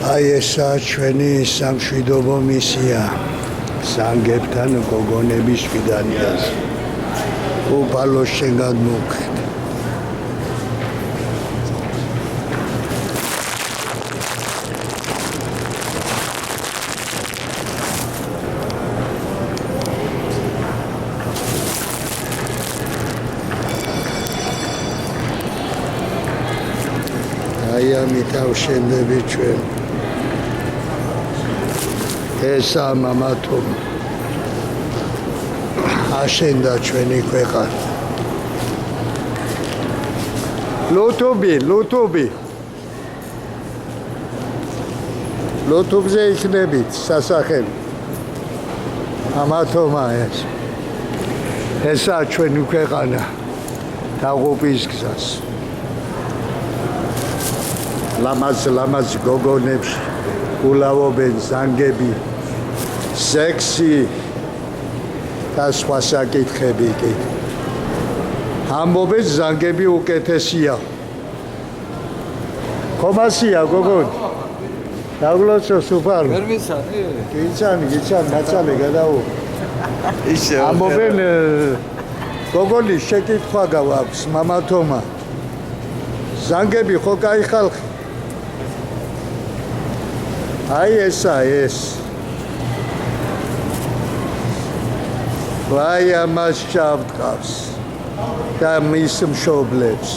აი ესაა ჩვენი სამშვიდობო მისია სანგებთან გოგონების შვილიანას უფალო შენგან მოგხდ აი ამით ავშენდები ჩვენ ესა მამათო აშენდა ჩვენი ქვეყანა ლოთობზე იქნებით სასახელი მამათომა ესა ჩვენი ქვეყანა დაღუპვის გზას ლამაზ გოგონებს ულავობენ ზანგები სექსი და სხვა საკითხები კი ამბობენ ზანგები უკეთესია ხომასია გოგონი დაგლოცოს უფალო ვერ მიცანი? გიცანი ნაცალე გადაუ ამბობენ გოგონი შეკითხვა გაქვს მამათომა ზანგები ხო კაი ხალხი აი ესა ეს ვაი ამას ჩავდგავს და მის მშობლებს